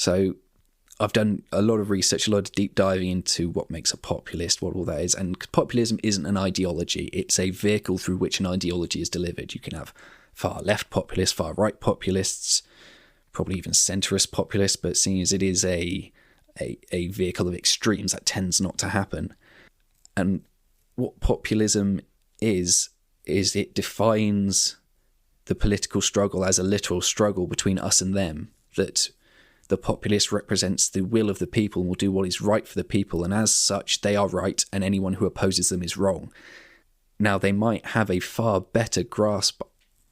So I've done a lot of research, a lot of deep diving into what makes a populist, what all that is. And populism isn't an ideology. It's a vehicle through which an ideology is delivered. You can have far left populists, far right populists, probably even centrist populists, but seeing as it is a vehicle of extremes, that tends not to happen. And what populism is it defines the political struggle as a literal struggle between us and them, that the populist represents the will of the people and will do what is right for the people, and as such they are right and anyone who opposes them is wrong. Now, they might have a far better grasp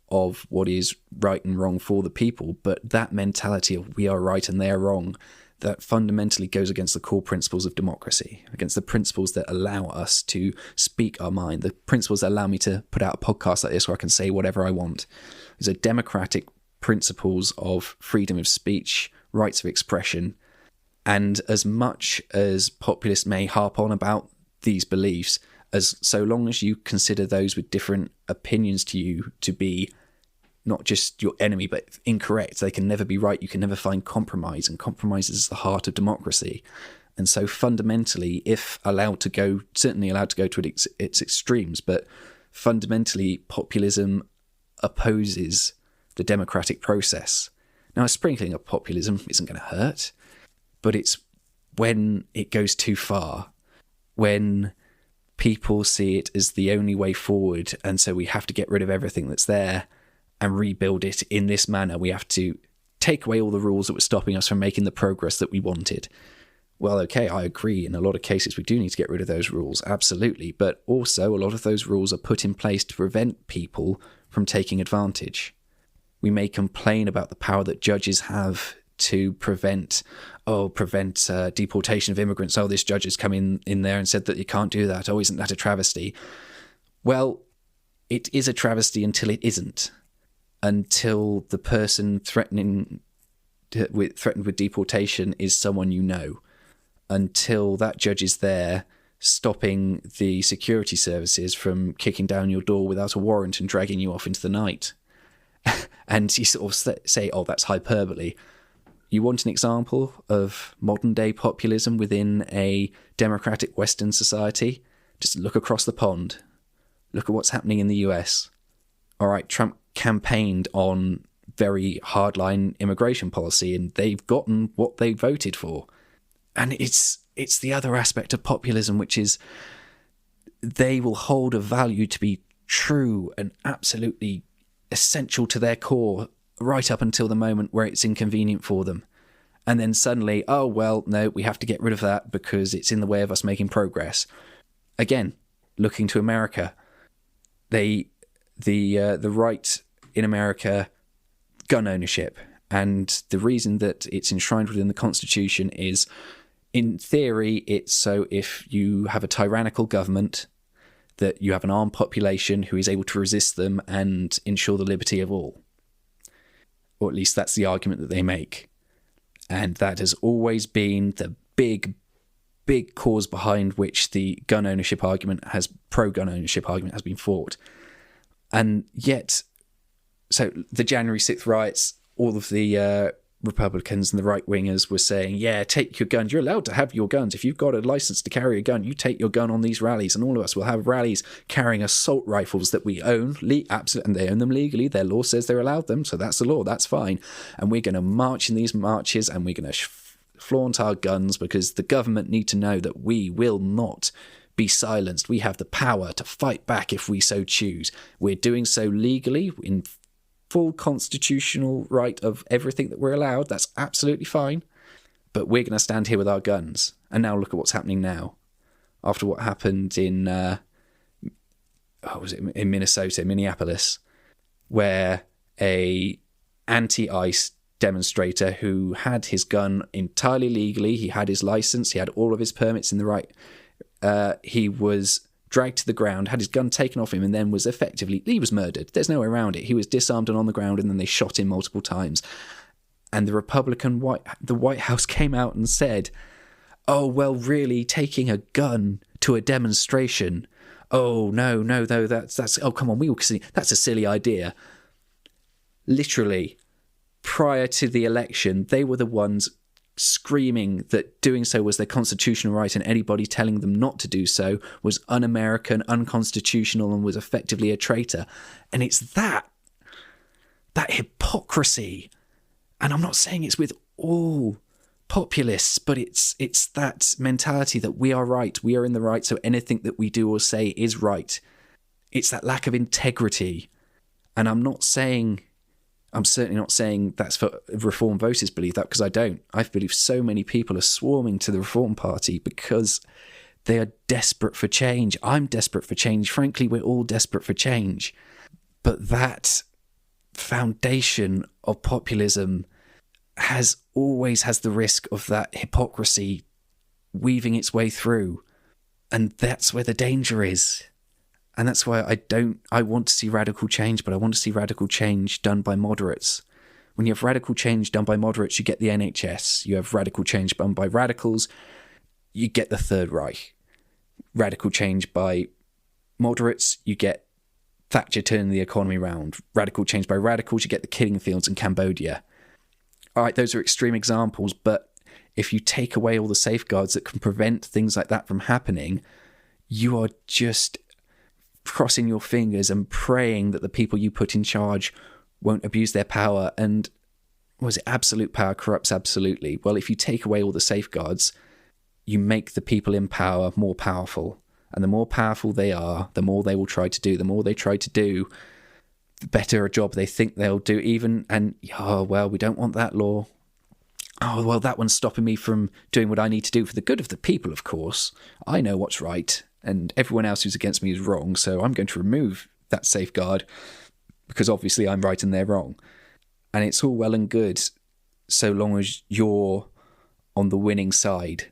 of what is right and wrong for the people, but that mentality of we are right and they are wrong, that fundamentally goes against the core principles of democracy, against the principles that allow us to speak our mind, the principles that allow me to put out a podcast like this where I can say whatever I want. These are democratic principles of freedom of speech, rights of expression. And as much as populists may harp on about these beliefs, as so long as you consider those with different opinions to you to be not just your enemy, but incorrect, they can never be right. You can never find compromise, and compromise is the heart of democracy. And so fundamentally, if allowed to go, certainly allowed to go to its extremes, but fundamentally populism opposes the democratic process. Now, a sprinkling of populism isn't going to hurt, but it's when it goes too far, when people see it as the only way forward, and so we have to get rid of everything that's there and rebuild it in this manner. We have to take away all the rules that were stopping us from making the progress that we wanted. Well, okay, I agree. In a lot of cases, we do need to get rid of those rules, absolutely. But also, a lot of those rules are put in place to prevent people from taking advantage. We may complain about the power that judges have to prevent deportation of immigrants. Oh, this judge has come in there and said that you can't do that. Oh, isn't that a travesty? Well, it is a travesty until it isn't. Until the person threatened with deportation is someone you know. Until that judge is there stopping the security services from kicking down your door without a warrant and dragging you off into the night. And you sort of say, oh, that's hyperbole. You want an example of modern day populism within a democratic Western society? Just look across the pond. Look at what's happening in the US. All right, Trump campaigned on very hardline immigration policy, and they've gotten what they voted for. And it's the other aspect of populism, which is they will hold a value to be true and absolutely essential to their core right up until the moment where it's inconvenient for them. And then suddenly, oh, well, no, we have to get rid of that because it's in the way of us making progress. Again, looking to America, the right in America, gun ownership. And the reason that it's enshrined within the Constitution is, in theory, it's so if you have a tyrannical government, that you have an armed population who is able to resist them and ensure the liberty of all. Or at least that's the argument that they make. And that has always been the big cause behind which the pro-gun ownership argument has been fought. And yet, so the January 6th riots, all of the Republicans and the right-wingers were saying, yeah, take your guns. You're allowed to have your guns. If you've got a license to carry a gun, you take your gun on these rallies. And all of us will have rallies carrying assault rifles that we own, and they own them legally. Their law says they're allowed them, so that's the law. That's fine. And we're going to march in these marches, and we're going to flaunt our guns because the government need to know that we will not be silenced. We have the power to fight back if we so choose. We're doing so legally in full constitutional right of everything that we're allowed. That's absolutely fine. But we're going to stand here with our guns. And now look at what's happening now. After what happened in Minneapolis, where a anti-ICE demonstrator who had his gun entirely legally, he had his license, he had all of his permits in the right, he was dragged to the ground, had his gun taken off him, and then he was murdered. There's no way around it. He was disarmed and on the ground, and then they shot him multiple times. And the White House came out and said, oh, well, really, taking a gun to a demonstration, oh, no, that's oh, come on, we all see, that's a silly idea. Literally, prior to the election, they were the ones screaming that doing so was their constitutional right and anybody telling them not to do so was un-American, unconstitutional, and was effectively a traitor. And it's that hypocrisy. And I'm not saying it's with all populists, but it's that mentality that we are right, we are in the right, so anything that we do or say is right. It's that lack of integrity. And I'm certainly not saying that's for Reform voters believe that, because I don't. I believe so many people are swarming to the Reform Party because they are desperate for change. I'm desperate for change. Frankly, we're all desperate for change. But that foundation of populism always has the risk of that hypocrisy weaving its way through. And that's where the danger is. And that's why I want to see radical change, but I want to see radical change done by moderates. When you have radical change done by moderates, you get the NHS. You have radical change done by radicals, you get the Third Reich. Radical change by moderates, you get Thatcher turning the economy around. Radical change by radicals, you get the killing fields in Cambodia. All right, those are extreme examples, but if you take away all the safeguards that can prevent things like that from happening, you are just crossing your fingers and praying that the people you put in charge won't abuse their power. And was it absolute power corrupts absolutely? Well, if you take away all the safeguards, you make the people in power more powerful. And the more powerful they are, the more they will try to do. The more they try to do, the better a job they think they'll do. We don't want that law. Oh, well, that one's stopping me from doing what I need to do for the good of the people, of course. I know what's right, and everyone else who's against me is wrong, so I'm going to remove that safeguard because obviously I'm right and they're wrong. And it's all well and good so long as you're on the winning side.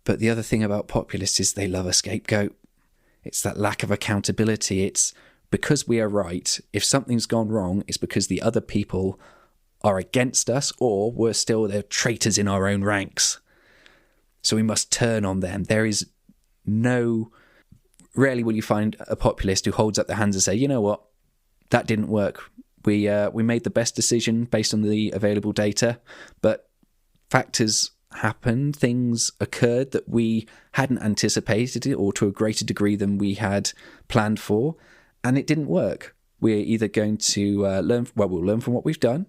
But the other thing about populists is they love a scapegoat. It's that lack of accountability. It's because we are right. If something's gone wrong, it's because the other people are against us, or we're still the traitors in our own ranks. So we must turn on them. Rarely will you find a populist who holds up their hands and say, you know what, that didn't work. We made the best decision based on the available data, but factors happened, things occurred that we hadn't anticipated or to a greater degree than we had planned for, and it didn't work. We're either going to we'll learn from what we've done,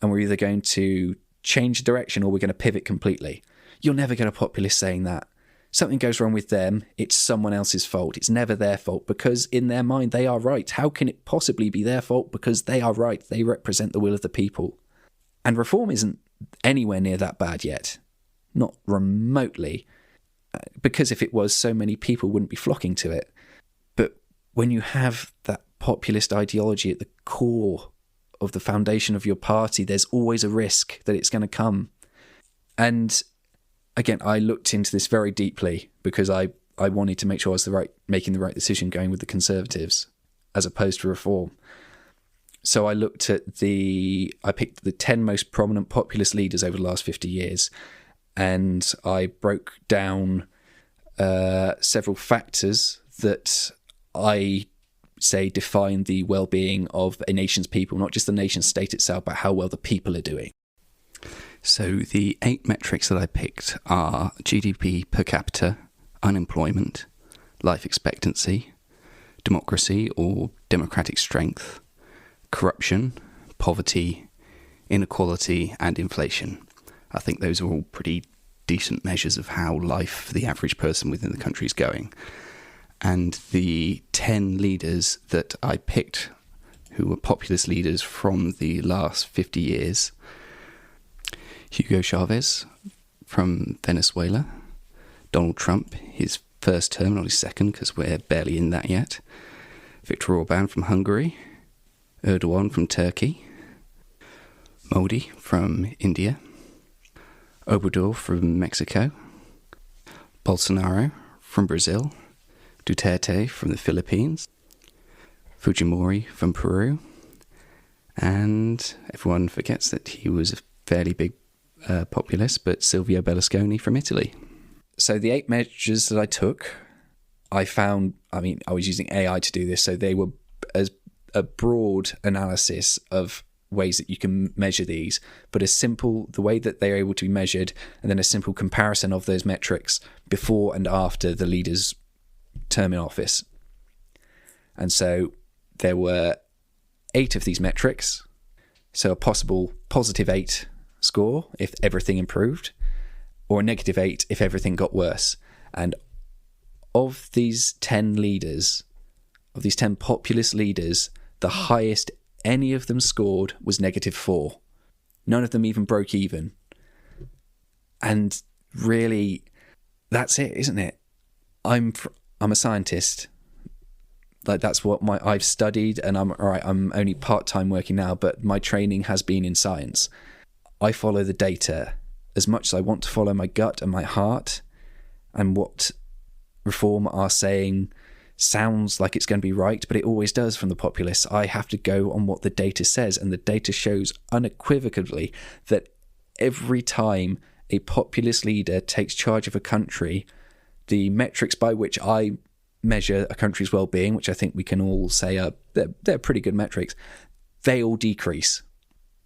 and we're either going to change direction or we're going to pivot completely. You'll never get a populist saying that. Something goes wrong with them, it's someone else's fault. It's never their fault, because in their mind they are right. How can it possibly be their fault? Because they are right. They represent the will of the people. And Reform isn't anywhere near that bad yet. Not remotely. Because if it was, so many people wouldn't be flocking to it. But when you have that populist ideology at the core of the foundation of your party, there's always a risk that it's going to come. And again, I looked into this very deeply because I wanted to make sure I was making the right decision going with the Conservatives as opposed to Reform. So I picked the 10 most prominent populist leaders over the last 50 years, and I broke down several factors that I say define the well-being of a nation's people, not just the nation state itself, but how well the people are doing. So the 8 metrics that I picked are GDP per capita, unemployment, life expectancy, democracy or democratic strength, corruption, poverty, inequality and inflation. I think those are all pretty decent measures of how life for the average person within the country is going. And the 10 leaders that I picked, who were populist leaders from the last 50 years: Hugo Chavez from Venezuela, Donald Trump, his first term, not his second, because we're barely in that yet, Viktor Orban from Hungary, Erdogan from Turkey, Modi from India, Obrador from Mexico, Bolsonaro from Brazil, Duterte from the Philippines, Fujimori from Peru, and everyone forgets that he was a fairly big populist, but Silvio Berlusconi from Italy. So the 8 measures that I took, I was using AI to do this, so they were as a broad analysis of ways that you can measure these, but the way that they're able to be measured, and then a simple comparison of those metrics before and after the leader's term in office. And so there were 8 of these metrics. So a possible +8 score if everything improved, or a -8 if everything got worse. And of these 10 leaders, of these 10 populist leaders, the highest any of them scored was -4. None of them even broke even. And really, that's it, isn't it? I'm a scientist. Like, that's what I've studied, and I'm only part-time working now, but my training has been in science. I follow the data as much as I want to follow my gut and my heart, and what Reform are saying sounds like it's going to be right, but it always does from the populists. I have to go on what the data says, and the data shows unequivocally that every time a populist leader takes charge of a country, the metrics by which I measure a country's well-being, which I think we can all say are they're pretty good metrics, they all decrease.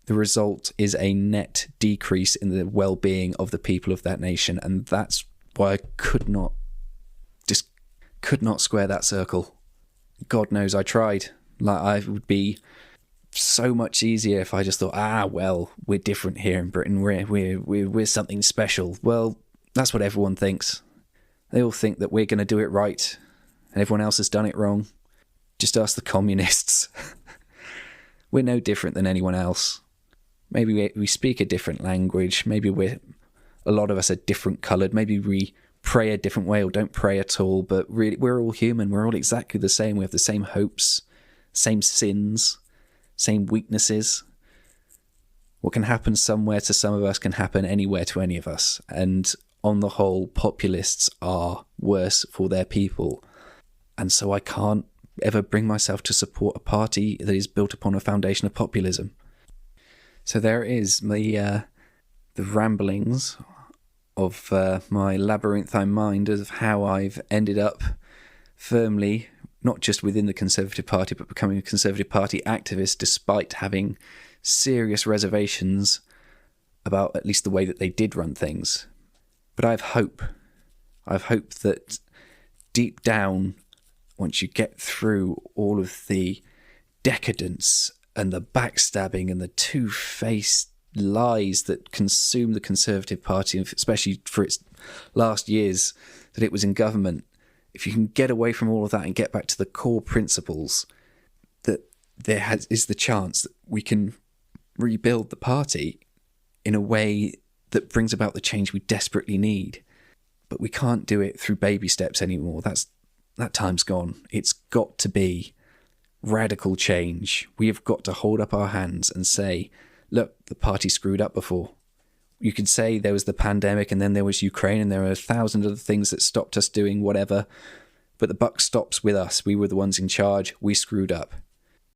The result is a net decrease in the well-being of the people of that nation, and that's why I could not square that circle. God knows I tried. Like, it would be so much easier if I just thought, well, we're different here in Britain. We're something special. Well, that's what everyone thinks. They all think that we're going to do it right, and everyone else has done it wrong. Just ask the communists. We're no different than anyone else. Maybe we speak a different language. Maybe a lot of us are different coloured. Maybe we pray a different way or don't pray at all. But really, we're all human. We're all exactly the same. We have the same hopes, same sins, same weaknesses. What can happen somewhere to some of us can happen anywhere to any of us. And on the whole, populists are worse for their people. And so I can't ever bring myself to support a party that is built upon a foundation of populism. So there is the ramblings of my labyrinthine mind of how I've ended up firmly, not just within the Conservative Party, but becoming a Conservative Party activist, despite having serious reservations about at least the way that they did run things. But I have hope. I have hope that deep down, once you get through all of the decadence and the backstabbing and the two-faced lies that consume the Conservative Party, especially for its last years that it was in government, if you can get away from all of that and get back to the core principles, that there is the chance that we can rebuild the party in a way that brings about the change we desperately need. But we can't do it through baby steps anymore. That time's gone. It's got to be radical change. We have got to hold up our hands and say, look, the party screwed up before. You could say there was the pandemic, and then there was Ukraine, and there were 1,000 other things that stopped us doing whatever. But the buck stops with us. We were the ones in charge. We screwed up.